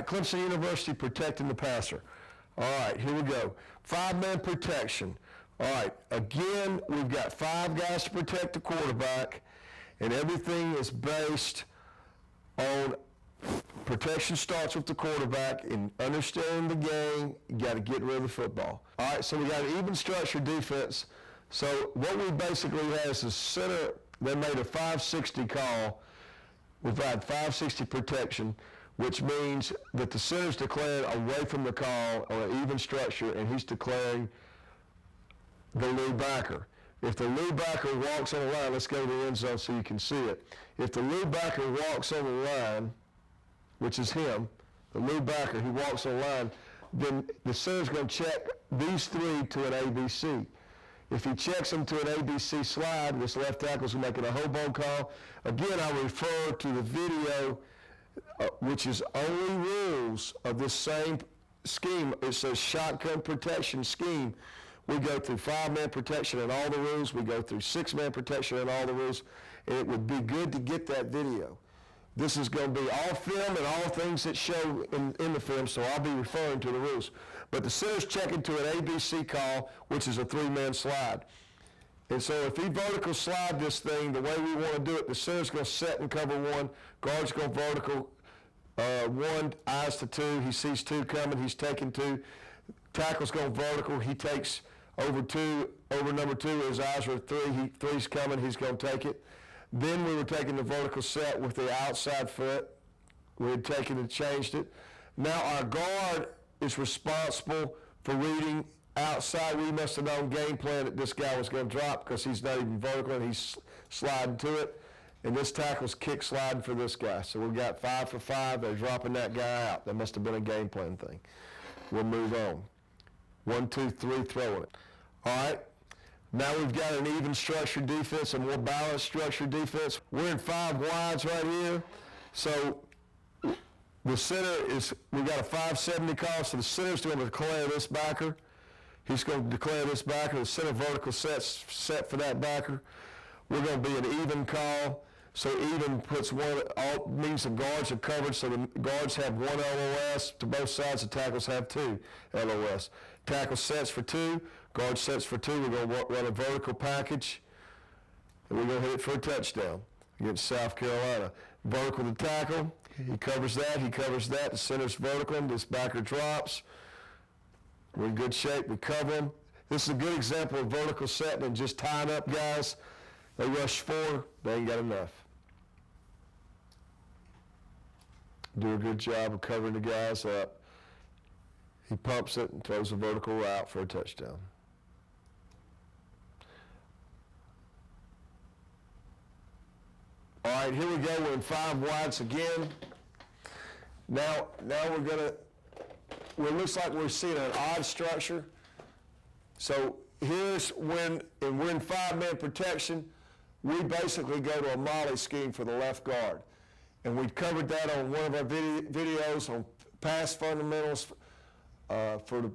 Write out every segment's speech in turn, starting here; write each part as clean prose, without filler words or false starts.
right, Clemson University protecting the passer. All right, here we go. 5-man protection. All right, again, we've got 5 guys to protect the quarterback, and everything is based on protection starts with the quarterback, and understanding the game, you got to get rid of the football. All right, so we got an even structure defense. So what we basically have is the center, they made a 560 call. We've had 560 protection, which means that the center's declared away from the call on an even structure, and he's declaring the lead backer. If the lead backer walks on the line, let's go to the end zone so you can see it. If the lead backer walks on the line, which is him, the lead backer, he walks on the line, then the center's going to check these 3 to an ABC. If he checks them to an ABC slide, this left tackle's making a hobo call. Again, I refer to the video, which is only rules of this same scheme. It says shotgun protection scheme. We go through 5-man protection and all the rules. We go through 6-man protection and all the rules. And it would be good to get that video. This is going to be all film and all things that show in the film, so I'll be referring to the rules. But the center's checking to an ABC call, which is a 3-man slide. And so if he vertical slide this thing the way we want to do it, the center's going to set and cover 1, guard's going vertical 1, eyes to 2, he sees 2 coming, he's taking 2. Tackle's going vertical, he takes over number 2, his eyes are 3, 3's coming, he's going to take it. Then we were taking the vertical set with the outside foot. We had taken and changed it. Now our guard is responsible for reading outside. We must have known game plan that this guy was going to drop because he's not even vertical and he's sliding to it. And this tackle's kick sliding for this guy. So we got 5 for 5. They're dropping that guy out. That must have been a game plan thing. We'll move on. 1, 2, 3, throwing it. All right. Now we've got an even structured defense, a more balanced structured defense. We're in 5 wides right here. So the center is, we got a 570 call, so the center's going to declare this backer. He's going to declare this backer. The center vertical set's set for that backer. We're going to be an even call. So even puts 1, all means the guards are covered, so the guards have 1 LOS to both sides. The tackles have 2 LOS. Tackle sets for 2. Guard sets for 2. We're going to run a vertical package, and we're going to hit it for a touchdown against South Carolina. Vertical to tackle. He covers that. He covers that. The center's vertical. This backer drops. We're in good shape. We cover him. This is a good example of vertical setting and just tying up guys. They rush 4. They ain't got enough. Do a good job of covering the guys up. He pumps it and throws a vertical route for a touchdown. All right, here we go. We're in 5 wides again. Now it looks like we're seeing an odd structure. So here's when, and we're in 5-man protection, we basically go to a molly scheme for the left guard. And we covered that on one of our videos on pass fundamentals for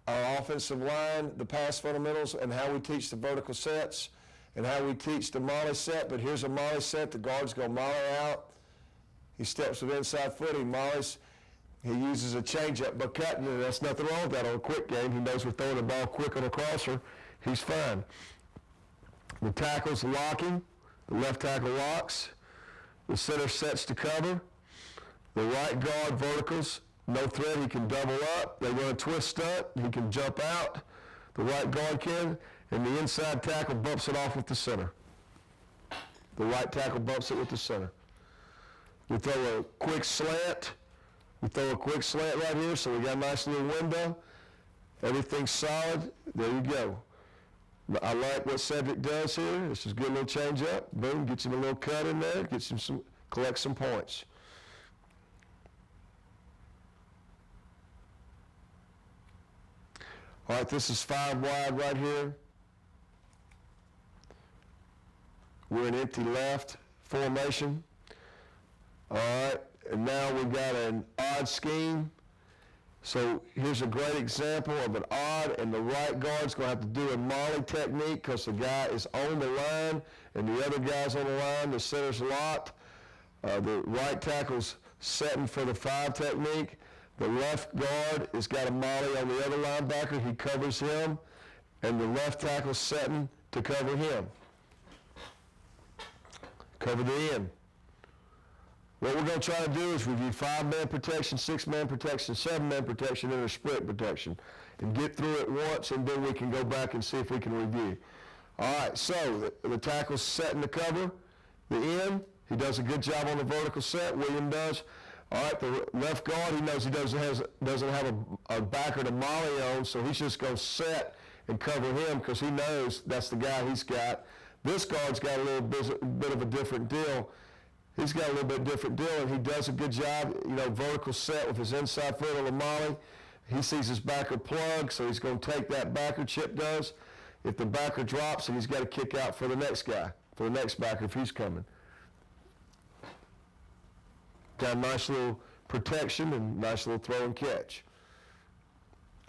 our offensive line, the pass fundamentals, and how we teach the vertical sets and how we teach the molly set. But here's a molly set. The guard's going to molly out. He steps with inside foot. He mollies. He uses a changeup, but cutting, and that's nothing wrong with that on a quick game. He knows we're throwing the ball quick on a crosser. He's fine. The tackle's locking. The left tackle locks. The center sets to cover. The right guard verticals. No threat. He can double up. They run a twist stunt. He can jump out. The right guard can. And the inside tackle bumps it off with the center. The right tackle bumps it with the center. We throw a quick slant. We throw a quick slant right here, so we got a nice little window. Everything's solid. There you go. I like what Cedric does here. This is a good little change up. Boom, gets him a little cut in there, gets him some, collects some points. All right, this is 5 wide right here. We're in empty left formation. All right, and now we've got an odd scheme. So here's a great example of an odd, and the right guard's going to have to do a molly technique because the guy is on the line and the other guy's on the line. The center's locked. The right tackle's setting for the 5 technique. The left guard has got a molly on the other linebacker. He covers him, and the left tackle setting to cover him. Cover the end. What we're going to try to do is review 5-man protection, 6-man protection, 7-man protection, and a sprint protection, and get through it once, and then we can go back and see if we can review. All right, so the tackle's setting the cover, the end. He does a good job on the vertical set. William does. All right, the left guard, he knows he doesn't have a backer to molly on, so he's just going to set and cover him because he knows that's the guy he's got. This guard's got a little bit of a different deal. He's got a little bit different deal, and he does a good job, vertical set with his inside foot on the molly. He sees his backer plug, so he's going to take that backer, Chip does. If the backer drops, then he's got to kick out for the next guy, for the next backer if he's coming. Got a nice little protection and nice little throw and catch.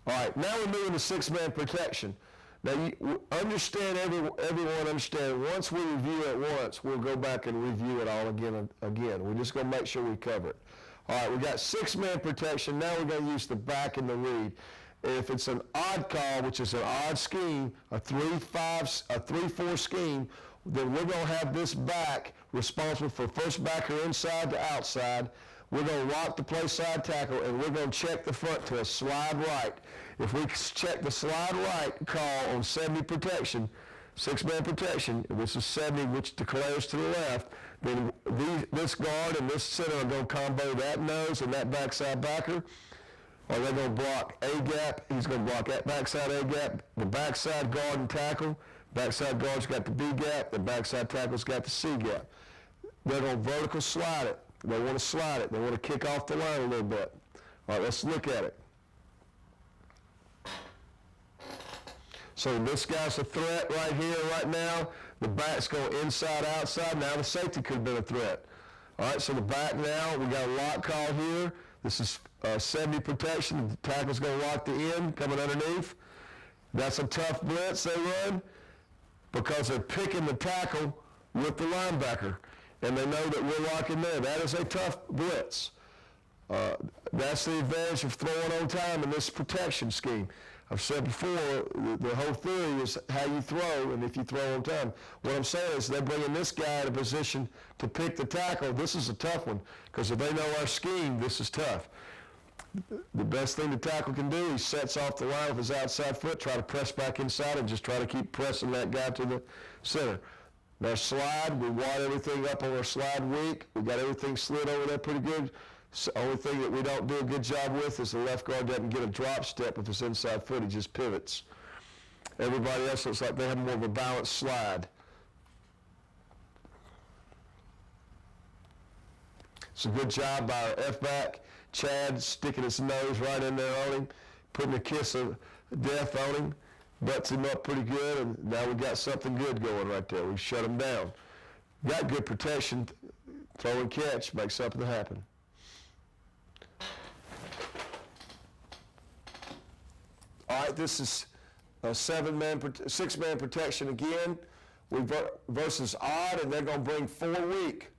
All right, now we're moving to 6-man protection. Now, you understand, everyone understand, once we review it once, we'll go back and review it all again. We're just going to make sure we cover it. All right, we got 6-man protection. Now we're going to use the back and the read. If it's an odd call, which is an odd scheme, a 3-4 scheme, then we're going to have this back responsible for first backer inside to outside. We're going to lock the play side tackle, and we're going to check the front to a slide right. If we check the slide right call on 70 protection, 6-man protection, which is 70, which declares to the left, then this guard and this center are going to combo that nose and that backside backer, or they're going to block A gap. He's going to block that backside A gap. The backside guard and tackle, backside guard's got the B gap, the backside tackle's got the C gap. They're going to vertical slide it. They want to slide it. They want to kick off the line a little bit. All right, let's look at it. So this guy's a threat right here, right now. The back's going inside, outside. Now the safety could have been a threat. All right, so the back now, we got a lock call here. This is 70 protection. The tackle's going to lock the end, coming underneath. That's a tough blitz they run because they're picking the tackle with the linebacker, and they know that we're locking there. That is a tough blitz. That's the advantage of throwing on time in this protection scheme. I've said before, the whole theory is how you throw and if you throw on time. What I'm saying is they're bringing this guy in a position to pick the tackle. This is a tough one because if they know our scheme, this is tough. The best thing the tackle can do, he sets off the line with his outside foot, try to press back inside and just try to keep pressing that guy to the center. Now slide, we wad everything up on our slide weak. We got everything slid over there pretty good. So only thing that we don't do a good job with is the left guard doesn't get a drop step with his inside foot. He just pivots. Everybody else looks like they have more of a balanced slide. It's a good job by our F-back, Chad, sticking his nose right in there on him, putting a kiss of death on him, butts him up pretty good, and now we got something good going right there. We shut him down. Got good protection, throw and catch, make something happen. All right, this is a 6-man protection again. Versus odd, and they're going to bring 4 weak.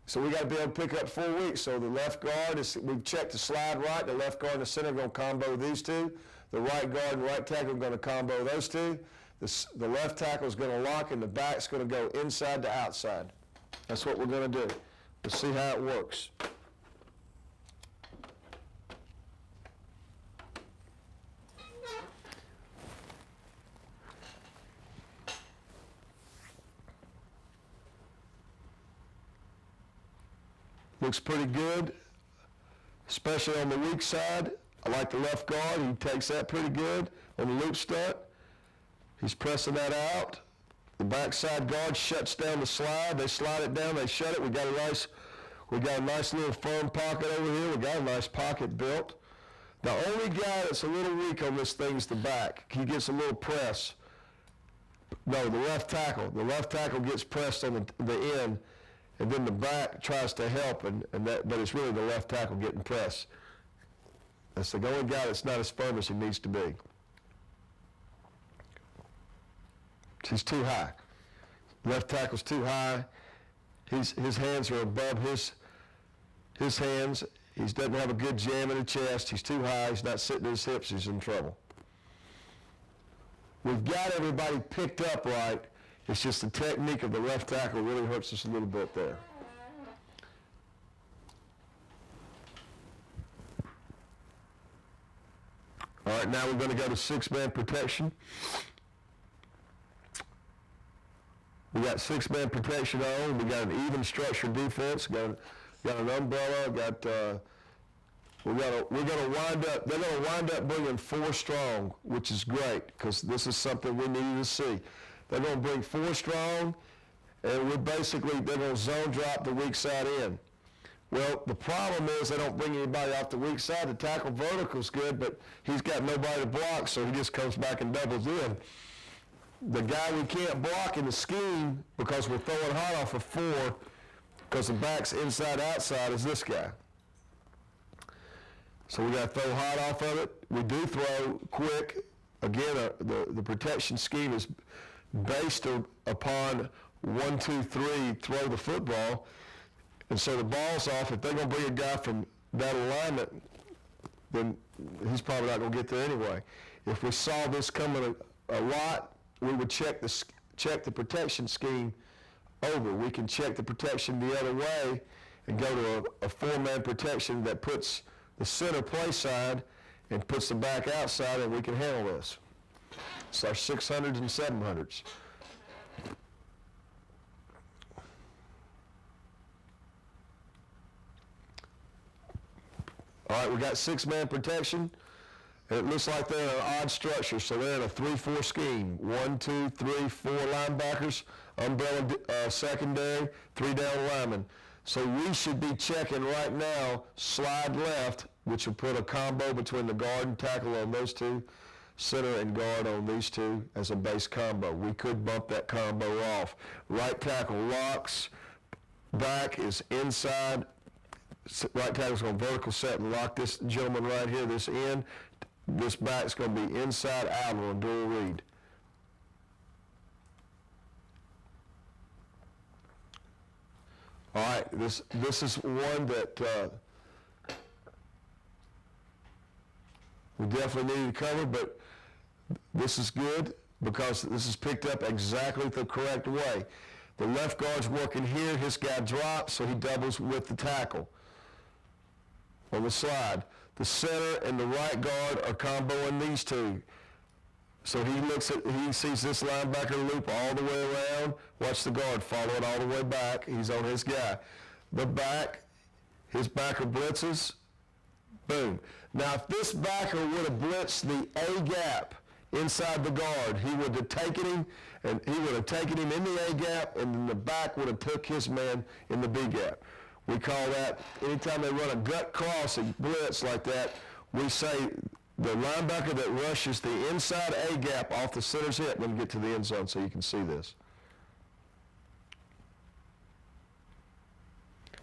So we got to be able to pick up 4 weeks. So the left guard we've checked the slide right. The left guard and the center are going to combo these two. The right guard and right tackle are going to combo those two. The left tackle is going to lock, and the back's going to go inside to outside. That's what we're going to do. Let's see how it works. Looks pretty good, especially on the weak side. I like the left guard. He takes that pretty good on the loop stunt. He's pressing that out. The backside guard shuts down the slide. They slide it down. They shut it. We got a nice little firm pocket over here. We got a nice pocket built. The only guy that's a little weak on this thing is the back. He gets a little press. No, the left tackle. The left tackle gets pressed on the end. And then the back tries to help, but it's really the left tackle getting pressed. That's the only guy that's not as firm as he needs to be. He's too high. Left tackle's too high. His hands are above his his hands. He doesn't have a good jam in the chest. He's too high. He's not sitting at his hips. He's in trouble. We've got everybody picked up right. It's just the technique of the left tackle really hurts us a little bit there. All right, now we're going to go to six-man protection. We got six-man protection on. We got an even structured defense. Got an umbrella. We're going to wind up. They're going to wind up bringing four strong, which is great because this is something we need to see. They're going to bring four strong, and they're going to zone drop the weak side in. Well, the problem is they don't bring anybody off the weak side. The tackle vertical's good, but he's got nobody to block, so he just comes back and doubles in. The guy we can't block in the scheme because we're throwing hot off of four because the back's inside-outside is this guy. So we got to throw hot off of it. We do throw quick. Again, the protection scheme is based upon 1, 2, 3, throw the football. And so the ball's off. If they're going to bring a guy from that alignment, then he's probably not going to get there anyway. If we saw this coming a lot, we would check the protection scheme over. We can check the protection the other way and go to a four-man protection that puts the center play side and puts the back outside, and we can handle this. It's our 600s and 700s. All right, we got six-man protection. And it looks like they're in an odd structure, so they're in a 3-4 scheme. 1, 2, 3, 4 linebackers, umbrella secondary, 3 down linemen. So we should be checking right now, slide left, which will put a combo between the guard and tackle on those two, center and guard on these two as a base combo. We could bump that combo off. Right tackle locks, back is inside. Right tackle's going to vertical set and lock this gentleman right here, this end. This back's going to be inside out on a dual read. All right, this is one that we definitely need to cover, but this is good because this is picked up exactly the correct way. The left guard's working here. His guy drops, so he doubles with the tackle on the slide. The center and the right guard are comboing these two. So he sees this linebacker loop all the way around. Watch the guard follow it all the way back. He's on his guy. The back, his backer blitzes, boom. Now if this backer would have blitzed the A gap inside the guard, he would have taken him, and he would have taken him in the A gap, and then the back would have took his man in the B gap. We call that, anytime they run a gut cross and blitz like that, we say the linebacker that rushes the inside A gap off the center's hip when you get to the end zone, so you can see this.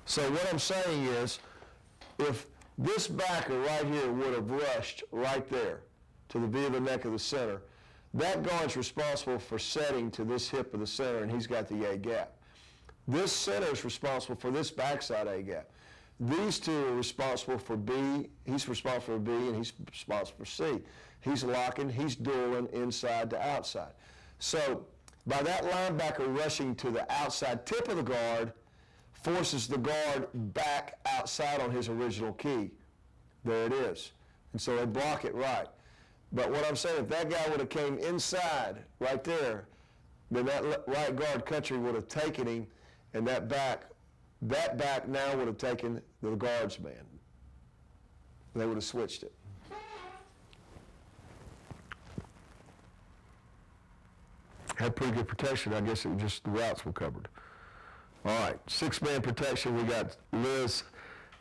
So what I'm saying is, if this backer right here would have rushed right there to the V of the neck of the center, that guard's responsible for setting to this hip of the center, and he's got the A gap. This center is responsible for this backside A gap. These two are responsible for B. He's responsible for B, and he's responsible for C. He's locking, he's dueling inside to outside. So by that linebacker rushing to the outside tip of the guard, forces the guard back outside on his original key. There it is. And so they block it right. But what I'm saying, if that guy would have came inside right there, then that right guard country would have taken him, and that back now would have taken the guards man. They would have switched it. Had pretty good protection. I guess it was just the routes were covered. All right, six-man protection. We got Liz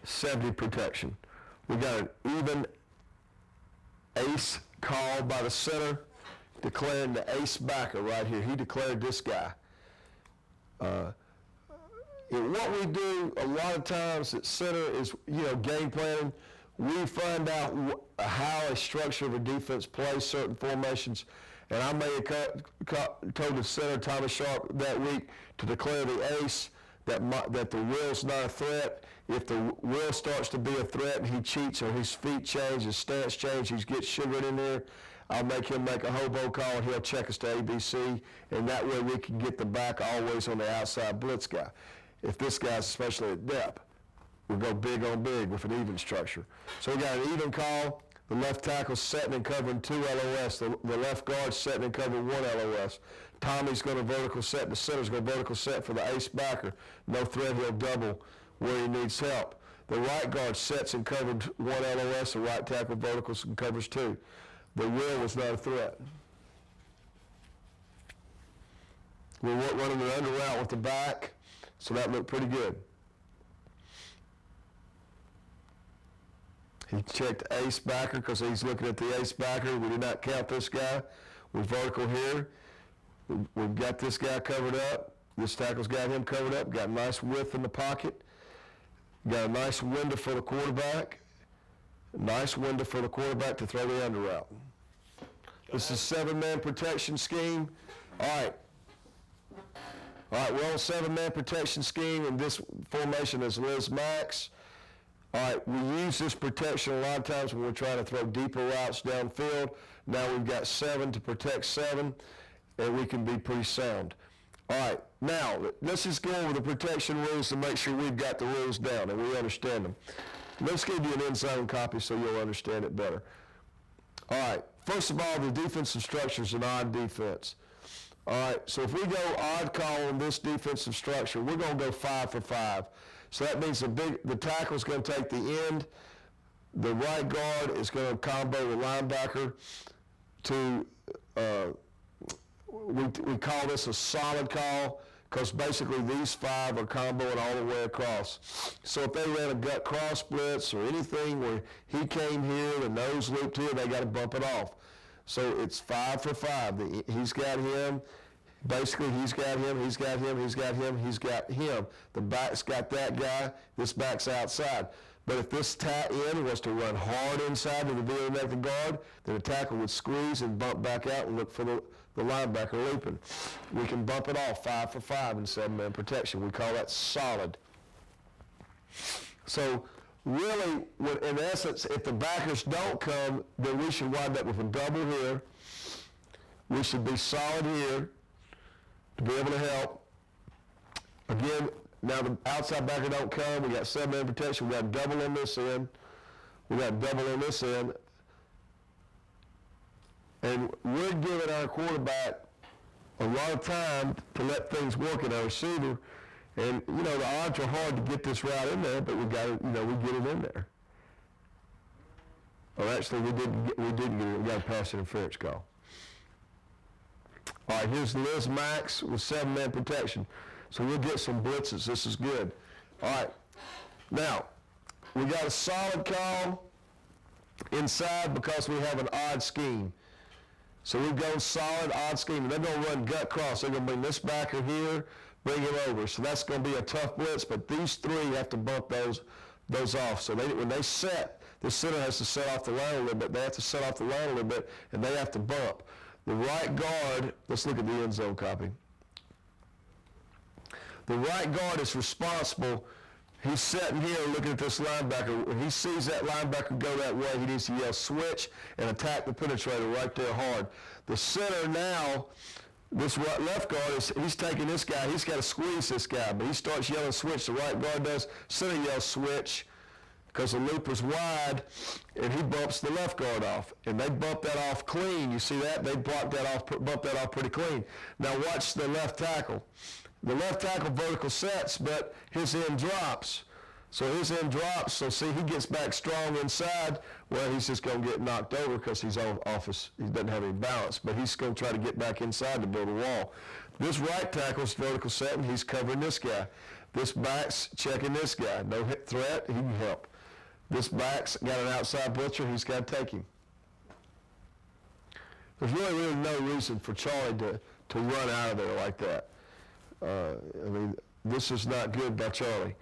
70 protection. We got an even ace call by the center, declaring the ace backer right here. He declared this guy. What we do a lot of times at center is, game planning. We find out how a structure of a defense plays certain formations. And I may have told the center, Thomas Sharp, that week to declare the ace, that the will's not a threat. if the will starts to be a threat and he cheats or his feet change, his stance change, he gets sugared in there, I'll make him make a hobo call and he'll check us to ABC, and that way we can get the back always on the outside blitz guy. If this guy's especially at depth, we'll go big on big with an even structure. So we got an even call, the left tackle's setting and covering 2 LOS, the left guard's setting and covering 1 LOS. Tommy's going to vertical set, the center's going to vertical set for the ace backer. No threat, he'll double where he needs help. The right guard sets and covers 1 LOS, the right tackle verticals and covers 2. The will was not a threat. We weren't running an under route with the back, so that looked pretty good. He checked ace backer because he's looking at the ace backer. We did not count this guy. We're vertical here. We've got this guy covered up. This tackle's got him covered up. Got a nice width in the pocket. Got a nice window for the quarterback. Nice window for the quarterback to throw the under route. This is 7-man protection scheme. All right, we're on 7-man protection scheme, and this formation is Liz Max. All right, we use this protection a lot of times when we're trying to throw deeper routes downfield. Now we've got 7 to protect 7, and we can be pretty sound. All right, now let's just go over the protection rules to make sure we've got the rules down and we understand them. Let's give you an in-zone copy so you'll understand it better. All right, first of all, the defensive structure is an odd defense. All right, so if we go odd call on this defensive structure, we're going to go 5 for 5. So that means the tackle's going to take the end. The right guard is going to combo the linebacker to, we call this a solid call because basically these 5 are comboing all the way across. So if they ran a gut cross blitz or anything where he came here, the nose looped here, they got to bump it off. So it's 5 for 5. He's got him. Basically, he's got him, he's got him, he's got him, he's got him. The back's got that guy, this back's outside. But if this tight end was to run hard inside to reveal the guard, then the tackle would squeeze and bump back out and look for the linebacker looping. We can bump it off 5 for 5 in 7-man protection. We call that solid. So really, in essence, if the backers don't come, then we should wind up with a double here. We should be solid here to be able to help. Again, now the outside backer don't come. We got 7-man protection. We got double on this end. We got double on this end. And we're giving our quarterback a lot of time to let things work at our receiver. And, the odds are hard to get this route in there, but we got it, we get it in there. Or actually, we didn't get it. We got a pass interference call. All right, here's Liz Max with 7-man protection. So we'll get some blitzes. This is good. All right. Now, we got a solid call inside because we have an odd scheme. So we've gone solid, odd scheme. And they're going to run gut cross. They're going to bring this backer here, bring him over. So that's going to be a tough blitz, but these 3 have to bump those off. So when they set, the center has to set off the line a little bit. They have to set off the line a little bit, and they have to bump. The right guard, let's look at the end zone copy. The right guard is responsible. He's sitting here looking at this linebacker. When he sees that linebacker go that way, he needs to yell switch and attack the penetrator right there hard. The center now, this left guard, he's taking this guy. He's got to squeeze this guy, but he starts yelling switch. The right guard does. Center yells switch because the looper's wide, and he bumps the left guard off. And they bump that off clean. You see that? They bump that off pretty clean. Now watch the left tackle. The left tackle vertical sets, but his end drops. So his end drops, so see, he gets back strong inside. Well, he's just going to get knocked over because he's off he doesn't have any balance, but he's going to try to get back inside to build a wall. This right tackle's vertical setting, he's covering this guy. This back's checking this guy. No hit threat, he can help. This back's got an outside blitzer, he's got to take him. There's really no reason for Charlie to run out of there like that. This is not good by Charlie.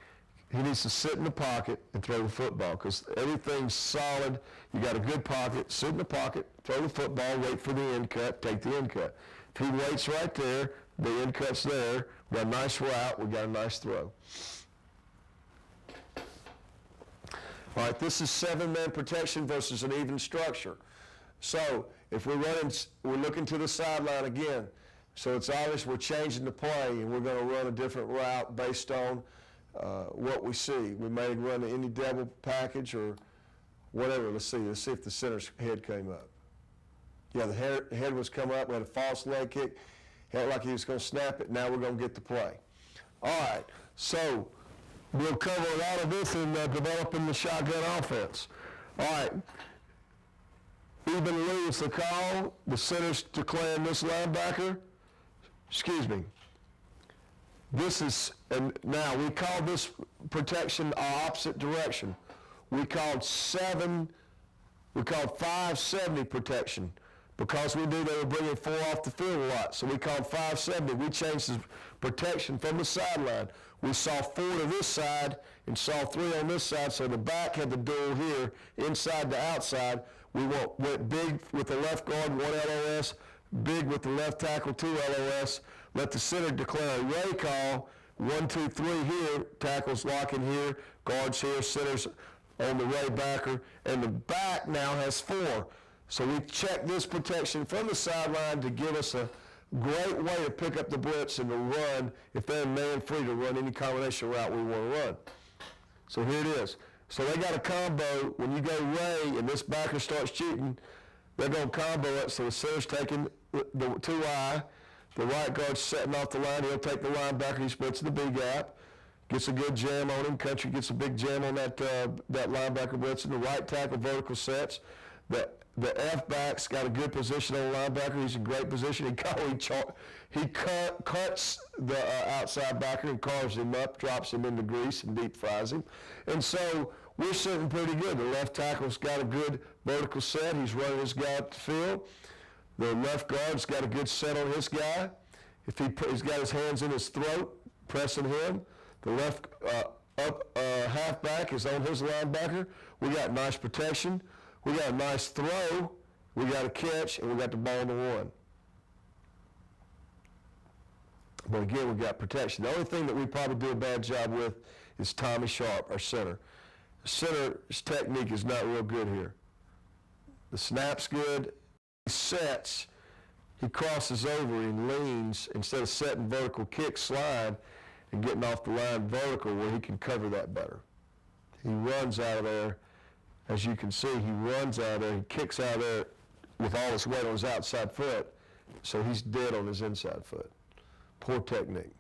He needs to sit in the pocket and throw the football because everything's solid. You got a good pocket, sit in the pocket, throw the football, wait for the end cut, take the end cut. If he waits right there, the end cut's there, we got a nice route, we got a nice throw. All right, this is 7-man protection versus an even structure. So if we're looking to the sideline again, so it's obvious we're changing the play and we're going to run a different route based on what we see. We may run any double package or whatever. Let's see if the center's head came up. Yeah, the head was come up. We had a false leg kick. He looked like he was going to snap it. Now we're going to get the play. All right, so we'll cover a lot of this in developing the shotgun offense. All right. Even lose the call. The center's declaring this linebacker. Excuse me. This is, and now we call this protection our opposite direction. We called 570 protection because we knew they were bringing 4 off the field a lot. So we called 570. We changed the protection from the sideline. We saw 4 to this side and saw 3 on this side. So the back had the duel here, inside to outside. We went big with the left guard, 1 LOS, big with the left tackle, 2 LOS. Let the center declare a ray call, 1, 2, 3 here, tackles locking here, guards here, centers on the ray backer, and the back now has 4. So we check this protection from the sideline to give us a great way to pick up the blitz and to run if they're man free to run any combination route we want to run. So here it is. So they got a combo. When you go ray and this backer starts cheating, they're going to combo it. So the center's taking the 2-eye. The right guard's setting off the line. He'll take the linebacker. He splits the B gap. Gets a good jam on him. Country gets a big jam on that linebacker blitz. And the right tackle vertical sets. The F-back's got a good position on the linebacker. He's in great position. He cuts the outside backer and carves him up, drops him into grease, and deep fries him. And so we're sitting pretty good. The left tackle's got a good vertical set. He's running his guy up the field. The left guard's got a good set on his guy. If he's got his hands in his throat, pressing him. The left halfback is on his linebacker. We got nice protection. We got a nice throw. We got a catch, and we got the ball in the 1. But again, we got protection. The only thing that we probably do a bad job with is Tommy Sharp, our center. The center's technique is not real good here. The snap's good. He sets, he crosses over and leans instead of setting vertical kick slide and getting off the line vertical where he can cover that better. He runs out of there. As you can see, he runs out of there. He kicks out of there with all his weight on his outside foot, so he's dead on his inside foot. Poor technique.